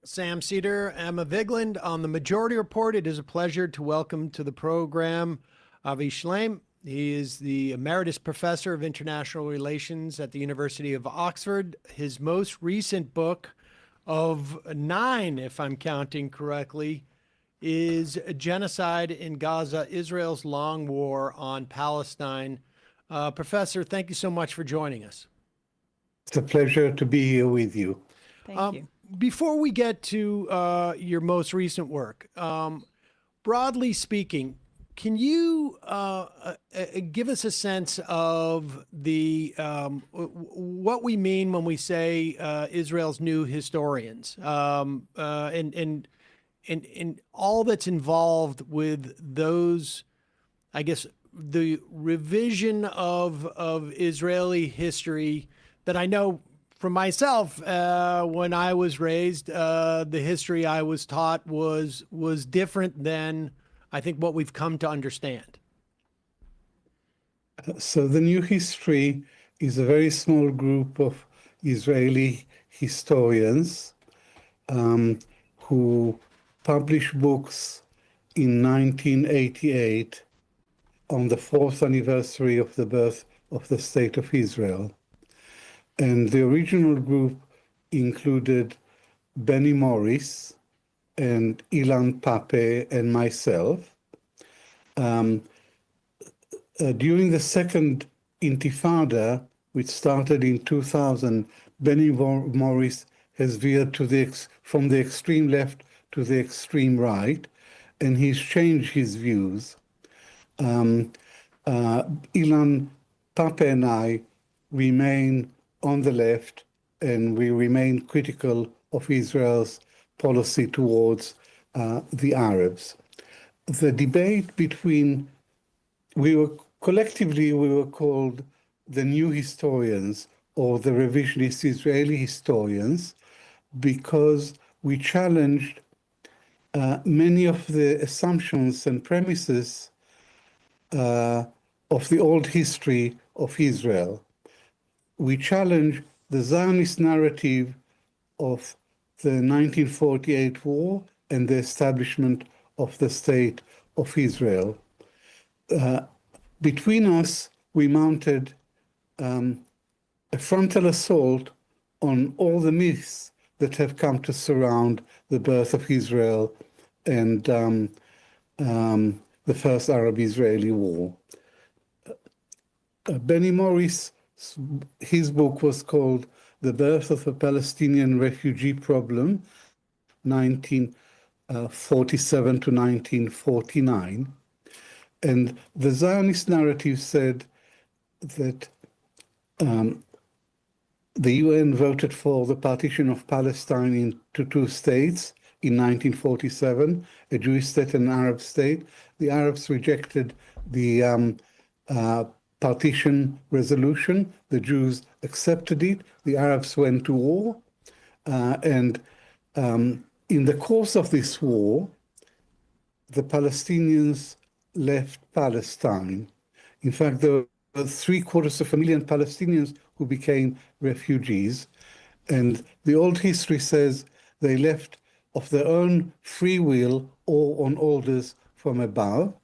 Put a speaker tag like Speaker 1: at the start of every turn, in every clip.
Speaker 1: Sam Seder, Emma Vigland. On the Majority Report, it is a pleasure to welcome to the program Avi Shlaim. He is the Emeritus Professor of International Relations at the University of Oxford. His most recent book of 9, if I'm counting correctly, is Genocide in Gaza, Israel's Long War on Palestine. Professor, thank you so much for joining us.
Speaker 2: It's a pleasure to be here with you.
Speaker 3: Thank you.
Speaker 1: Before we get to your most recent work, broadly speaking, can you give us a sense of the what we mean when we say Israel's new historians, and all that's involved with those, I guess, the revision of Israeli history that I know from myself, when I was raised, the history I was taught was different than I think what we've come to understand.
Speaker 2: So the new history is a very small group of Israeli historians who published books in 1988 on the 4th anniversary of the birth of the State of Israel. And the original group included Benny Morris and Ilan Pape and myself. During the second Intifada, which started in 2000, Benny Morris has veered from the extreme left to the extreme right, and he's changed his views. Ilan Pape and I remain on the left, and we remain critical of Israel's policy towards the Arabs. The debate we were called the new historians or the revisionist Israeli historians because we challenged many of the assumptions and premises of the old history of Israel. We challenge the Zionist narrative of the 1948 war and the establishment of the State of Israel. Between us, we mounted a frontal assault on all the myths that have come to surround the birth of Israel and the First Arab-Israeli War. Benny Morris, his book was called The Birth of a Palestinian Refugee Problem, 1947 to 1949. And the Zionist narrative said that the UN voted for the partition of Palestine into two states in 1947, a Jewish state and an Arab state. The Arabs rejected the partition resolution. The Jews accepted it. The Arabs went to war. And in the course of this war, the Palestinians left Palestine. In fact, there were 750,000 Palestinians who became refugees. And the old history says they left of their own free will or on orders from above.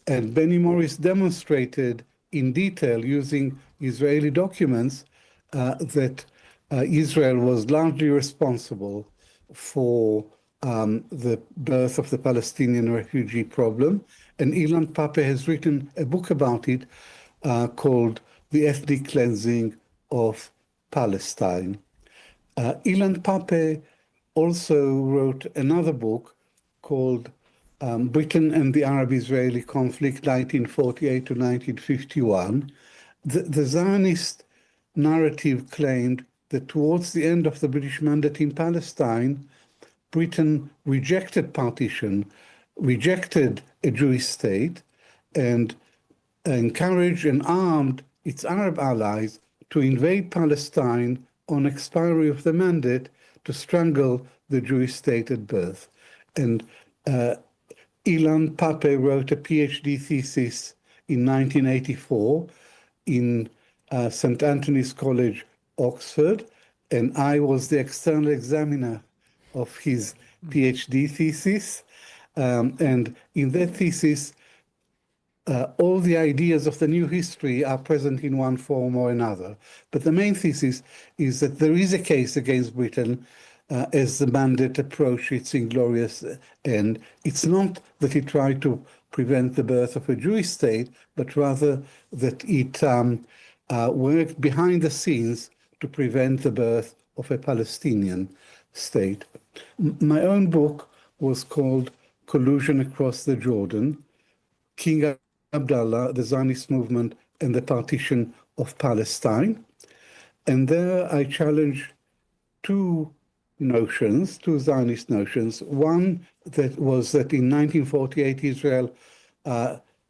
Speaker 2: And Benny Morris demonstrated in detail using Israeli documents that Israel was largely responsible for the birth of the Palestinian refugee problem. And Ilan Pape has written a book about it called The Ethnic Cleansing of Palestine. Ilan Pape also wrote another book called Britain and the Arab-Israeli Conflict, 1948 to 1951. The Zionist narrative claimed that towards the end of the British mandate in Palestine, Britain rejected partition, rejected a Jewish state, and encouraged and armed its Arab allies to invade Palestine on expiry of the mandate to strangle the Jewish state at birth. And Ilan Pape wrote a PhD thesis in 1984 in St. Anthony's College, Oxford, and I was the external examiner of his PhD thesis. And in that thesis, all the ideas of the new history are present in one form or another. But the main thesis is that there is a case against Britain as the Mandate approached its inglorious end. It's not that it tried to prevent the birth of a Jewish state, but rather that it worked behind the scenes to prevent the birth of a Palestinian state. My own book was called Collusion Across the Jordan, King Abdullah, the Zionist movement, and the partition of Palestine. And there I challenge two notions, two Zionist notions. One that was that in 1948 Israel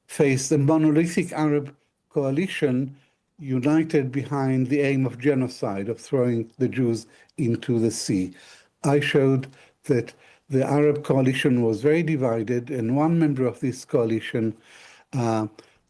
Speaker 2: faced a monolithic Arab coalition united behind the aim of genocide, of throwing the Jews into the sea. I showed that the Arab coalition was very divided, and one member of this coalition,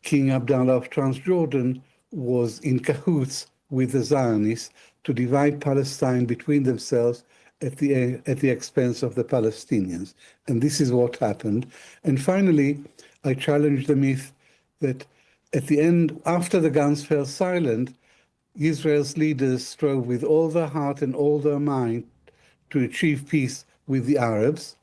Speaker 2: King Abdullah of Transjordan, was in cahoots with the Zionists to divide Palestine between themselves at the expense of the Palestinians. And this is what happened. And finally, I challenged the myth that at the end, after the guns fell silent, Israel's leaders strove with all their heart and all their mind to achieve peace with the Arabs,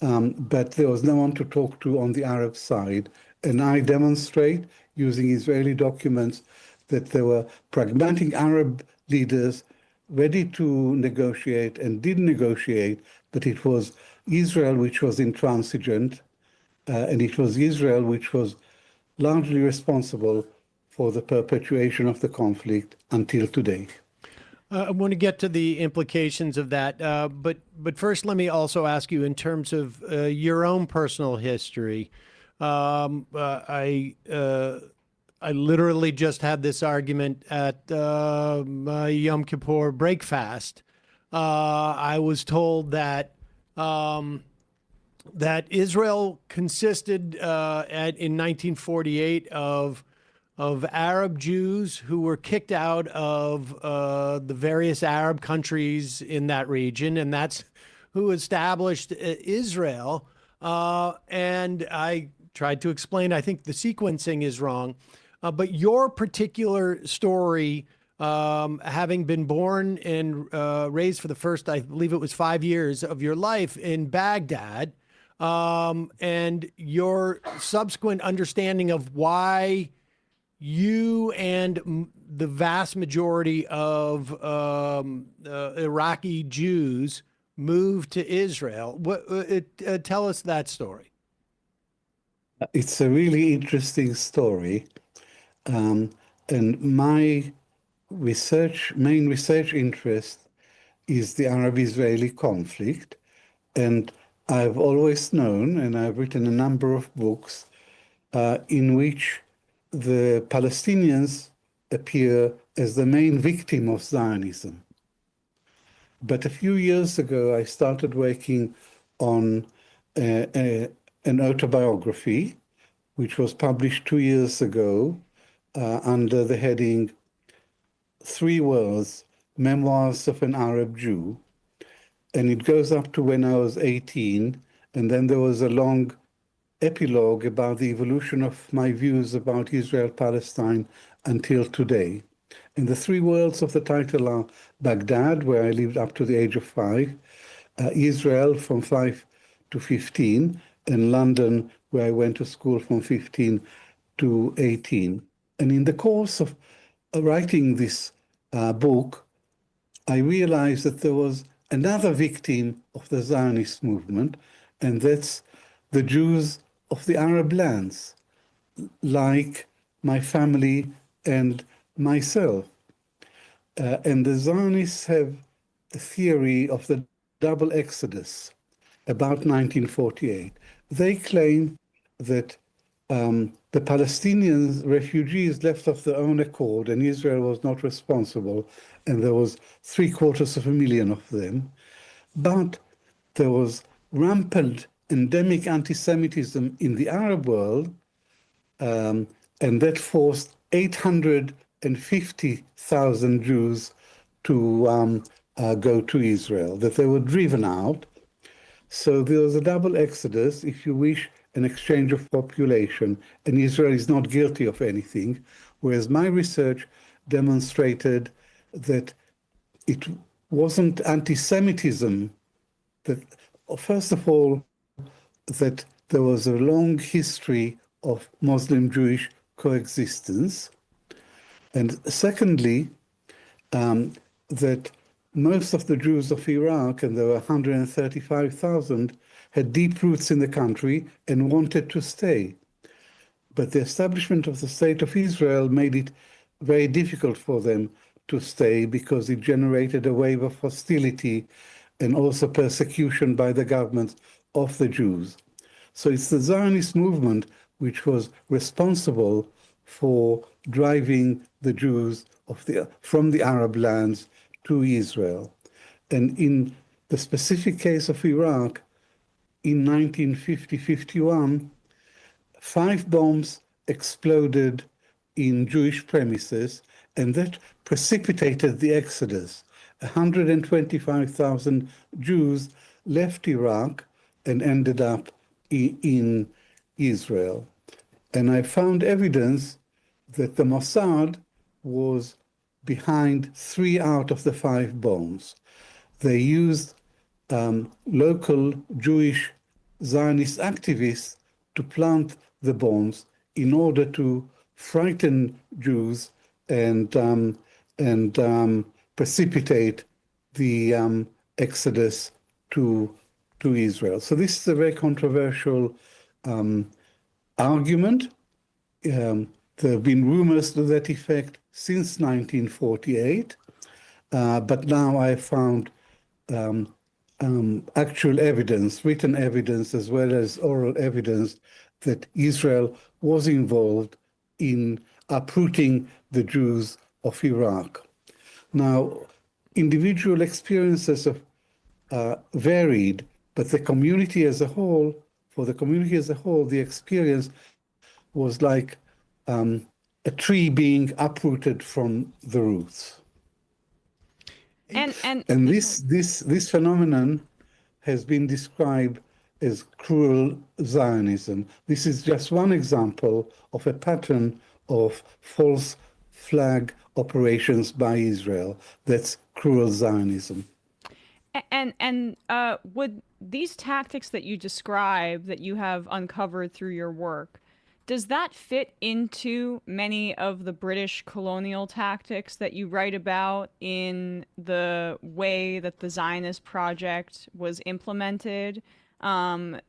Speaker 2: but there was no one to talk to on the Arab side. And I demonstrate, using Israeli documents, that there were pragmatic Arab leaders ready to negotiate and did negotiate, but it was Israel which was intransigent, and it was Israel which was largely responsible for the perpetuation of the conflict until today.
Speaker 1: I want to get to the implications of that, but first, let me also ask you in terms of your own personal history. I literally just had this argument at my Yom Kippur break fast. I was told that that Israel consisted in 1948 of Arab Jews who were kicked out of the various Arab countries in that region, and that's who established Israel. And I tried to explain, I think the sequencing is wrong, but your particular story, having been born and raised for the first, I believe it was 5 years of your life in Baghdad, and your subsequent understanding of why you and the vast majority of Iraqi Jews moved to Israel. Tell us that story.
Speaker 2: It's a really interesting story. And my main research interest is the Arab-Israeli conflict. And I've always known, and I've written a number of books in which the Palestinians appear as the main victim of Zionism. But a few years ago, I started working on an autobiography, which was published 2 years ago under the heading 3 Worlds, Memoirs of an Arab Jew. And it goes up to when I was 18, and then there was a long epilogue about the evolution of my views about Israel-Palestine until today. And the 3 worlds of the title are Baghdad, where I lived up to the age of 5, Israel from 5 to 15, and London, where I went to school from 15 to 18. And in the course of writing this book, I realized that there was another victim of the Zionist movement, and that's the Jews of the Arab lands, like my family and myself. And the Zionists have a theory of the double exodus about 1948. They claim that the Palestinian refugees left of their own accord, and Israel was not responsible, and there was 750,000 of them. But there was rampant endemic anti-Semitism in the Arab world, and that forced 850,000 Jews to go to Israel, that they were driven out. So there was a double exodus, if you wish, an exchange of population, and Israel is not guilty of anything, whereas my research demonstrated that it wasn't anti-Semitism, that, first of all, that there was a long history of Muslim-Jewish coexistence, and secondly, that most of the Jews of Iraq, and there were 135,000, had deep roots in the country and wanted to stay. But the establishment of the State of Israel made it very difficult for them to stay because it generated a wave of hostility and also persecution by the government of the Jews. So it's the Zionist movement which was responsible for driving the Jews from the Arab lands to Israel. And in the specific case of Iraq, in 1950-51, 5 bombs exploded in Jewish premises, and that precipitated the exodus. 125,000 Jews left Iraq and ended up in Israel. And I found evidence that the Mossad was behind 3 out of the 5 bombs. They used local Jewish Zionist activists to plant the bombs in order to frighten Jews and precipitate the exodus to Israel. So this is a very controversial argument. There have been rumors to that effect since 1948, but now I found actual evidence, written evidence, as well as oral evidence that Israel was involved in uprooting the Jews of Iraq. Now, individual experiences are varied, but the community as a whole, for the community as a whole, the experience was like a tree being uprooted from the roots. And this phenomenon has been described as cruel Zionism. This is just one example of a pattern of false flag operations by Israel. That's cruel Zionism.
Speaker 3: And would these tactics that you describe, that you have uncovered through your work, does that fit into many of the British colonial tactics that you write about in the way that the Zionist project was implemented?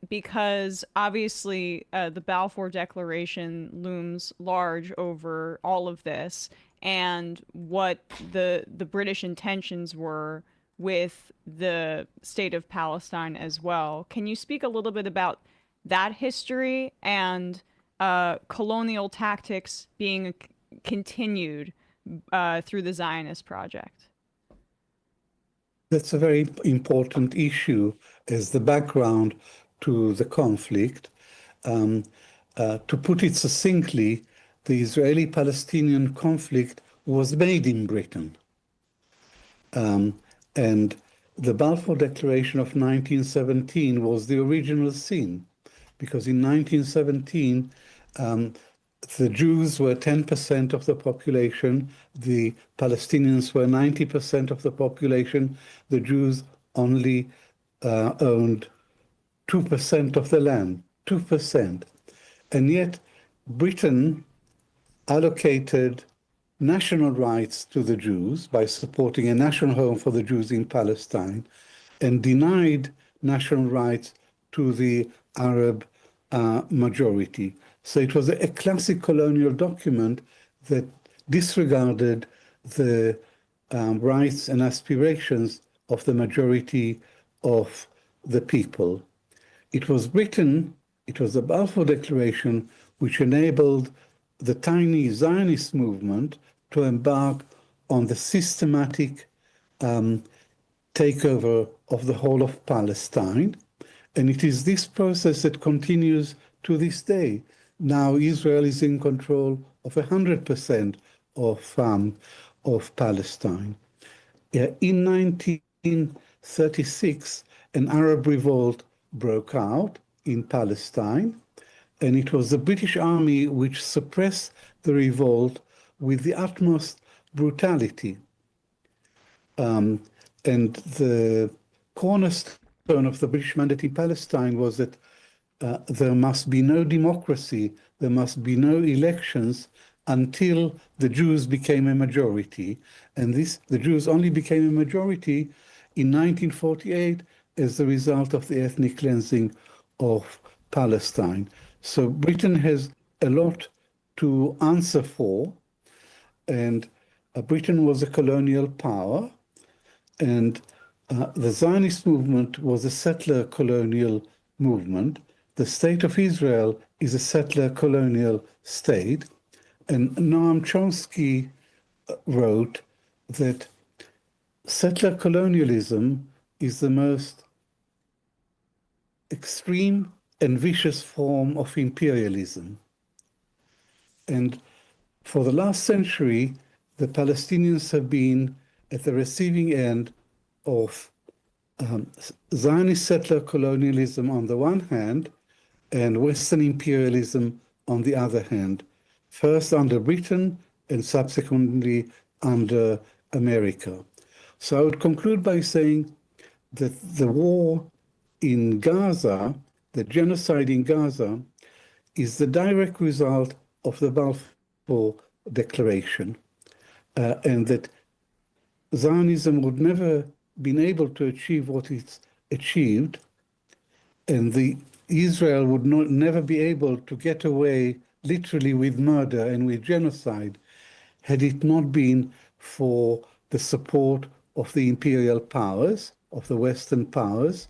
Speaker 3: Because obviously the Balfour Declaration looms large over all of this, and what the British intentions were with the state of Palestine as well. Can you speak a little bit about that history and colonial tactics being continued through the Zionist project?
Speaker 2: That's a very important issue as the background to the conflict. To put it succinctly, the Israeli-Palestinian conflict was made in Britain. And the Balfour Declaration of 1917 was the original sin, because in 1917, the Jews were 10% of the population, the Palestinians were 90% of the population, the Jews only owned 2% of the land, 2%. And yet Britain allocated national rights to the Jews by supporting a national home for the Jews in Palestine, and denied national rights to the Arab majority. So it was a classic colonial document that disregarded the rights and aspirations of the majority of the people. It was Britain, it was the Balfour Declaration, which enabled the tiny Zionist movement to embark on the systematic takeover of the whole of Palestine. And it is this process that continues to this day. Now Israel is in control of 100% of Palestine. In 1936, an Arab revolt broke out in Palestine, and it was the British Army which suppressed the revolt with the utmost brutality. And the cornerstone of the British mandate in Palestine was that there must be no democracy, there must be no elections until the Jews became a majority. And the Jews only became a majority in 1948 as the result of the ethnic cleansing of Palestine. So Britain has a lot to answer for, and Britain was a colonial power, and the Zionist movement was a settler colonial movement. The State of Israel is a settler colonial state. And Noam Chomsky wrote that settler colonialism is the most extreme and vicious form of imperialism. And for the last century, the Palestinians have been at the receiving end of Zionist settler colonialism on the one hand, and Western imperialism on the other hand, first under Britain and subsequently under America. So I would conclude by saying that the war in Gaza, the genocide in Gaza, is the direct result of the Balfour Declaration, and that Zionism would never been able to achieve what it's achieved, and Israel would never be able to get away literally with murder and with genocide had it not been for the support of the imperial powers, of the Western powers.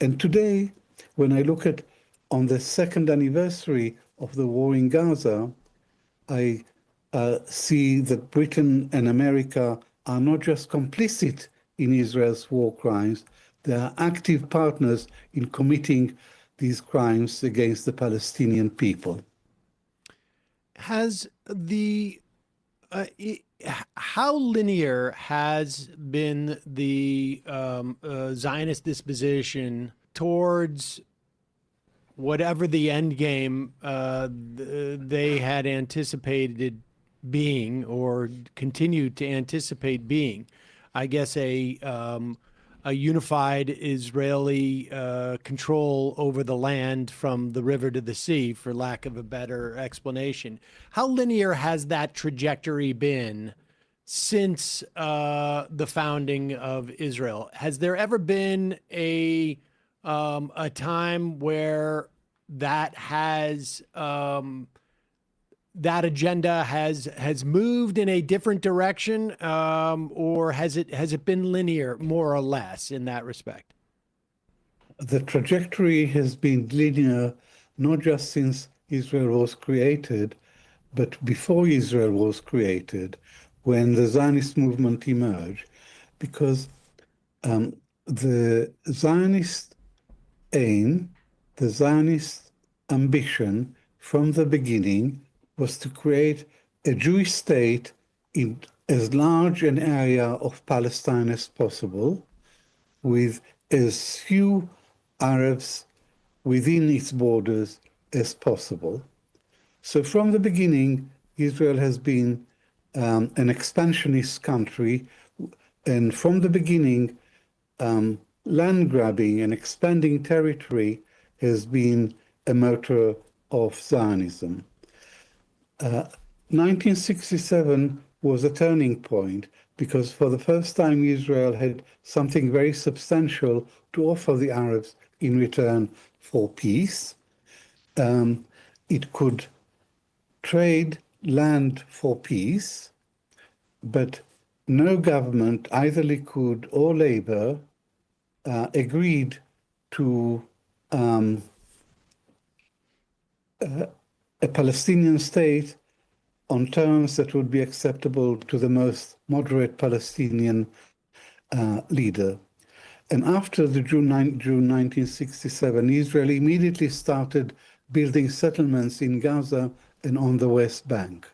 Speaker 2: And today, when I look at on the second anniversary of the war in Gaza, I see that Britain and America are not just complicit in Israel's war crimes, they are active partners in committing these crimes against the Palestinian people.
Speaker 1: Has how linear has been the Zionist disposition towards whatever the end game they had anticipated being or continued to anticipate being? I guess a unified Israeli control over the land from the river to the sea, for lack of a better explanation. How linear has that trajectory been since the founding of Israel? Has there ever been a time where that has that agenda has moved in a different direction, or has it been linear, more or less, in that respect?
Speaker 2: The trajectory has been linear, not just since Israel was created, but before Israel was created, when the Zionist movement emerged, because the Zionist aim, the Zionist ambition from the beginning was to create a Jewish state in as large an area of Palestine as possible, with as few Arabs within its borders as possible. So from the beginning, Israel has been an expansionist country, and from the beginning, land grabbing and expanding territory has been a motor of Zionism. 1967 was a turning point because for the first time Israel had something very substantial to offer the Arabs in return for peace. It could trade land for peace, but no government, either Likud or Labour, agreed to a Palestinian state on terms that would be acceptable to the most moderate Palestinian leader. And after the June 1967, Israel immediately started building settlements in Gaza and on the West Bank.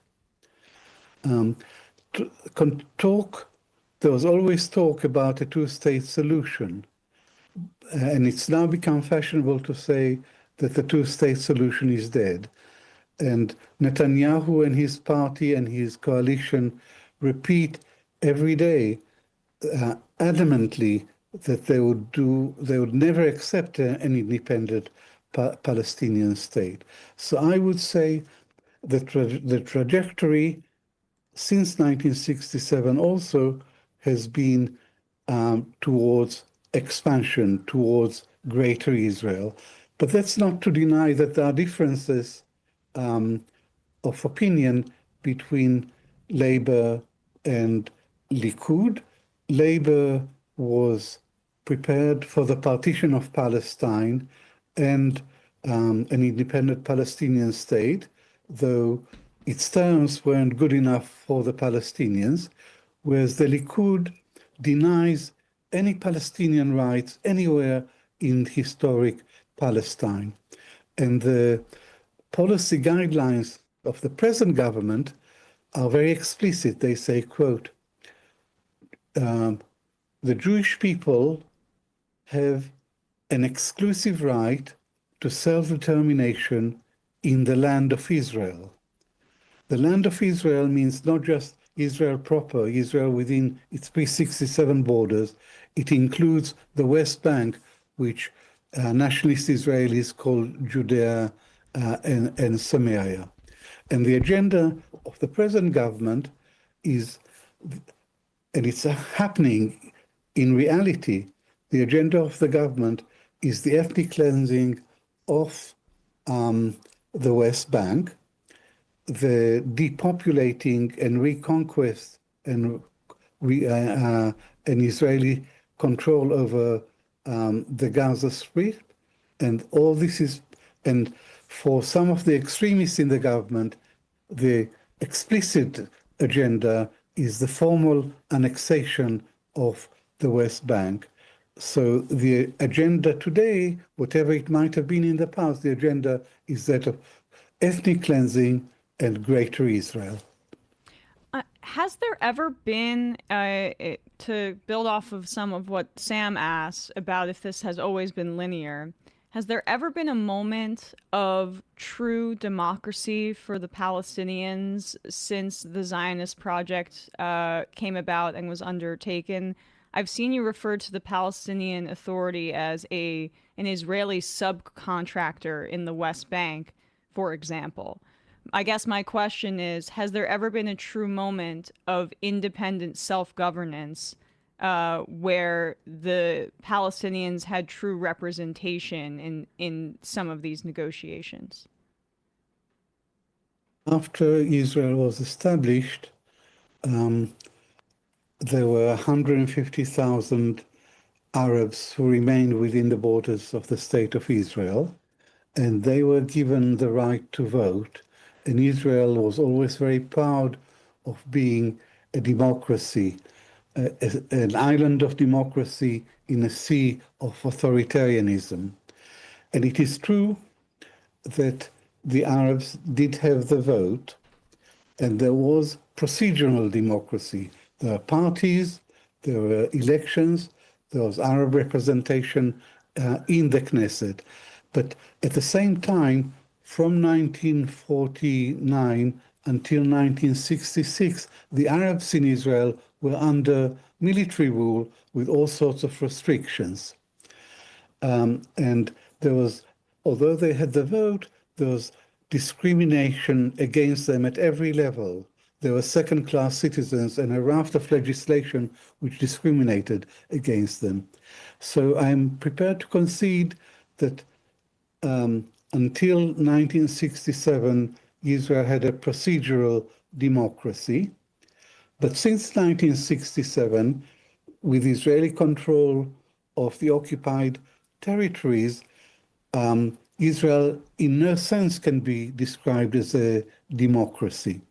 Speaker 2: Talk there was always talk about a two-state solution. And it's now become fashionable to say that the two-state solution is dead. And Netanyahu and his party and his coalition repeat every day adamantly that they would never accept an independent Palestinian state. So I would say that the trajectory since 1967 also has been towards expansion, towards greater Israel. But that's not to deny that there are differences of opinion between Labour and Likud. Labour was prepared for the partition of Palestine and an independent Palestinian state, though its terms weren't good enough for the Palestinians, whereas the Likud denies any Palestinian rights anywhere in historic Palestine. And the policy guidelines of the present government are very explicit. They say, quote, the Jewish people have an exclusive right to self-determination in the land of Israel. The land of Israel means not just Israel proper, Israel within its pre-67 borders. It includes the West Bank, which nationalist Israelis call Judea and Samaria. And the agenda of the present government is, and it's happening in reality, the agenda of the government is the ethnic cleansing of the West Bank, the depopulating and reconquest and Israeli control over the Gaza Strip, and all this is, and for some of the extremists in the government, the explicit agenda is the formal annexation of the West Bank. So the agenda today, whatever it might have been in the past, the agenda is that of ethnic cleansing and greater Israel.
Speaker 3: Has there ever been, to build off of some of what Sam asked about if this has always been linear, has there ever been a moment of true democracy for the Palestinians since the Zionist project came about and was undertaken? I've seen you refer to the Palestinian Authority as an Israeli subcontractor in the West Bank, for example. I guess my question is, has there ever been a true moment of independent self-governance where the Palestinians had true representation in some of these negotiations?
Speaker 2: After Israel was established, there were 150,000 Arabs who remained within the borders of the State of Israel, and they were given the right to vote. And Israel was always very proud of being a democracy, an island of democracy in a sea of authoritarianism. And it is true that the Arabs did have the vote, and there was procedural democracy. There are parties, there were elections, there was Arab representation in the Knesset. But at the same time, from 1949 until 1966, the Arabs in Israel were under military rule with all sorts of restrictions. And there was, although they had the vote, there was discrimination against them at every level. There were second-class citizens and a raft of legislation which discriminated against them. So I'm prepared to concede that until 1967, Israel had a procedural democracy. But since 1967, with Israeli control of the occupied territories, Israel in no sense can be described as a democracy.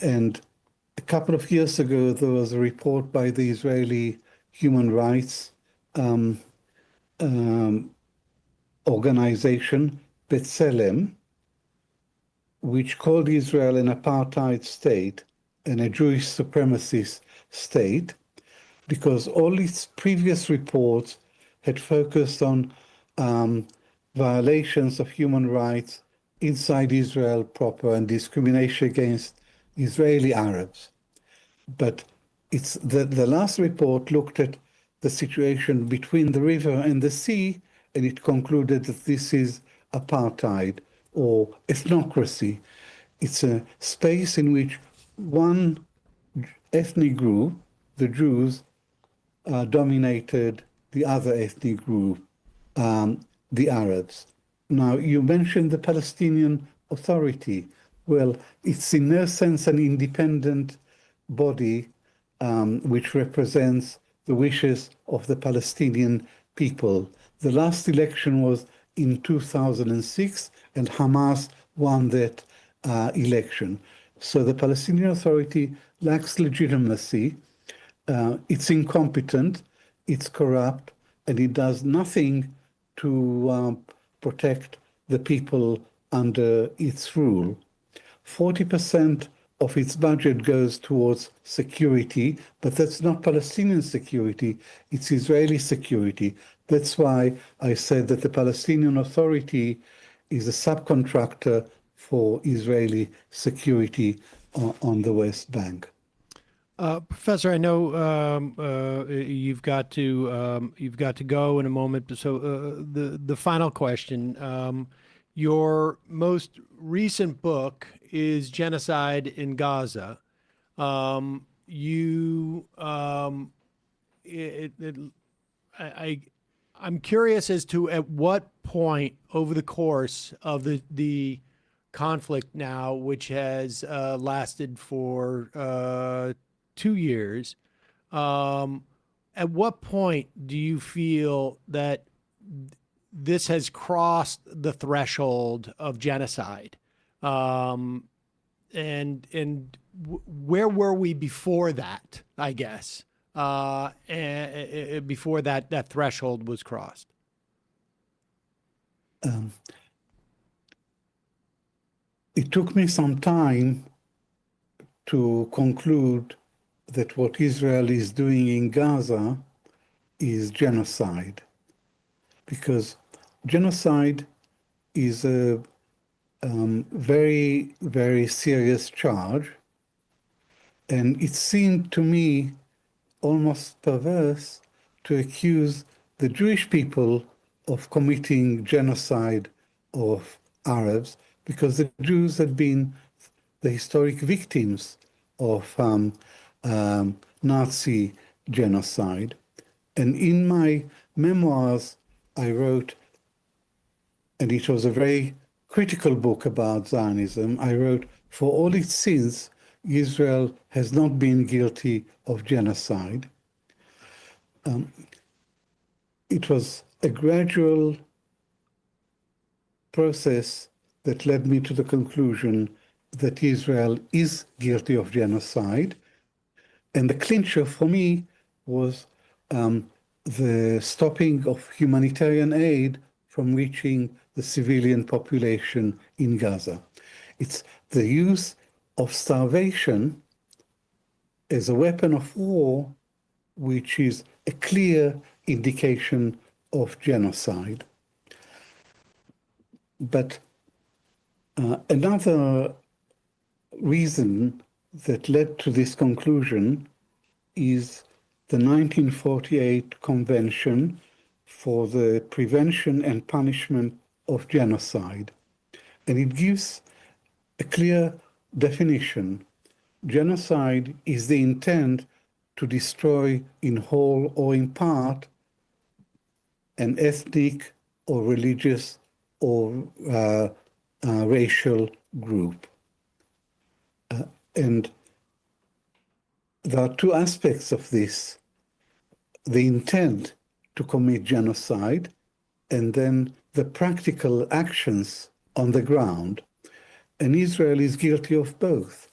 Speaker 2: And a couple of years ago, there was a report by the Israeli human rights organization, B'Tselem, which called Israel an apartheid state and a Jewish supremacist state, because all its previous reports had focused on violations of human rights inside Israel proper and discrimination against Israeli Arabs. But it's the last report looked at the situation between the river and the sea, and it concluded that this is apartheid or ethnocracy. It's a space in which one ethnic group, the Jews, dominated the other ethnic group, the Arabs. Now, you mentioned the Palestinian Authority. Well, it's in no sense an independent body which represents the wishes of the Palestinian people. The last election was in 2006, and Hamas won that election. So the Palestinian Authority lacks legitimacy. It's incompetent, it's corrupt, and it does nothing to protect the people under its rule. 40% of its budget goes towards security, but that's not Palestinian security, it's Israeli security. That's why I said that the Palestinian Authority is a subcontractor for Israeli security on the West Bank.
Speaker 1: Professor, I know you've got to go in a moment. So the final question: your most recent book is Genocide in Gaza. I'm curious as to at what point over the course of the conflict now, which has lasted for 2 years, at what point do you feel that this has crossed the threshold of genocide? And where were we before that, I guess, and before that threshold was crossed?
Speaker 2: It took me some time to conclude that what Israel is doing in Gaza is genocide, because genocide is a very, very serious charge, and it seemed to me almost perverse to accuse the Jewish people of committing genocide of Arabs, because the Jews had been the historic victims of Nazi genocide. And in my memoirs, I wrote, and it was a very critical book about Zionism, I wrote, for all its sins, Israel has not been guilty of genocide. It was a gradual process that led me to the conclusion that Israel is guilty of genocide. And the clincher for me was the stopping of humanitarian aid from reaching the civilian population in Gaza. It's the use of starvation as a weapon of war, which is a clear indication of genocide. But another reason that led to this conclusion is the 1948 Convention for the Prevention and Punishment of Genocide. And it gives a clear definition. Genocide is the intent to destroy in whole or in part an ethnic or religious or racial group. And there are two aspects of this: the intent to commit genocide, and then the practical actions on the ground. And Israel is guilty of both.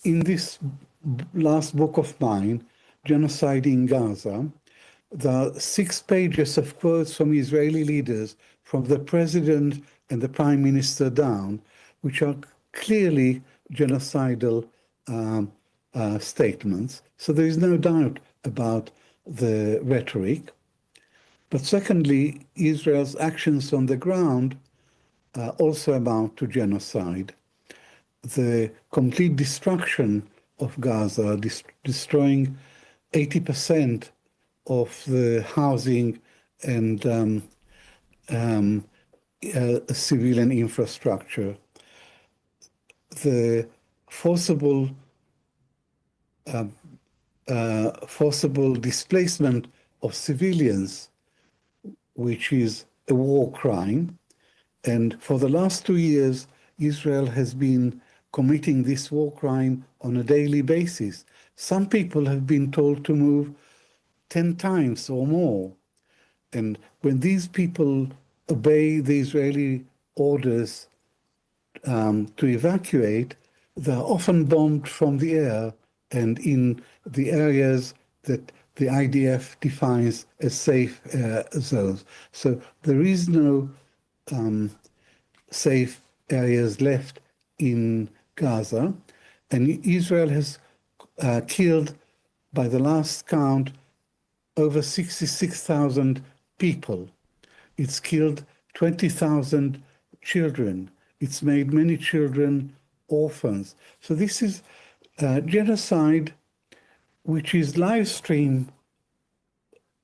Speaker 2: In this last book of mine, Genocide in Gaza, there are 6 pages of quotes from Israeli leaders, from the president and the prime minister down, which are clearly genocidal statements. So there is no doubt about the rhetoric. But secondly, Israel's actions on the ground also amount to genocide. The complete destruction of Gaza, destroying 80% of the housing and civilian infrastructure, the forcible displacement of civilians, which is a war crime. And for the last 2 years, Israel has been committing this war crime on a daily basis. Some people have been told to move 10 times or more. And when these people obey the Israeli orders to evacuate, they're often bombed from the air and in the areas that the IDF defines as safe zones. So there is no safe areas left in Gaza, and Israel has killed, by the last count, over 66,000 people. It's killed 20,000 children. It's made many children orphans. So this is genocide, which is live streamed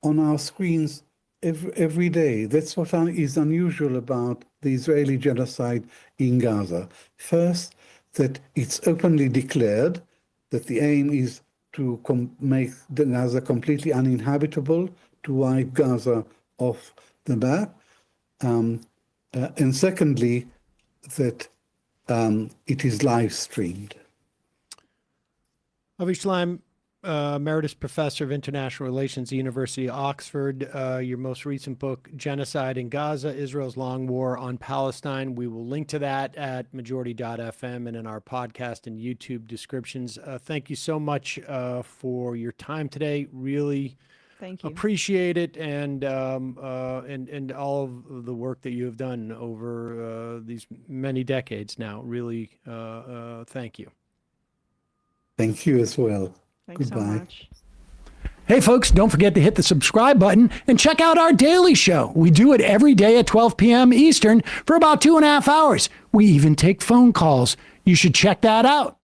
Speaker 2: on our screens every day. That's what is unusual about the Israeli genocide in Gaza. First, that it's openly declared, that the aim is to make Gaza completely uninhabitable, to wipe Gaza off the map. And secondly, that it is live streamed.
Speaker 1: Avi Shlaim, Emeritus Professor of International Relations, University of Oxford. Your most recent book, Genocide in Gaza, Israel's Long War on Palestine. We will link to that at majority.fm and in our podcast and YouTube descriptions. Thank you so much for your time today. Really
Speaker 3: Thank you.
Speaker 1: appreciate it, and all of the work that you have done over these many decades now. Really, thank you.
Speaker 2: Thank you as well.
Speaker 3: Thanks
Speaker 2: Goodbye.
Speaker 3: so much.
Speaker 1: Hey folks, don't forget to hit the subscribe button and check out our daily show. We do it every day at 12 p.m. Eastern for about 2.5 hours. We even take phone calls. You should check that out.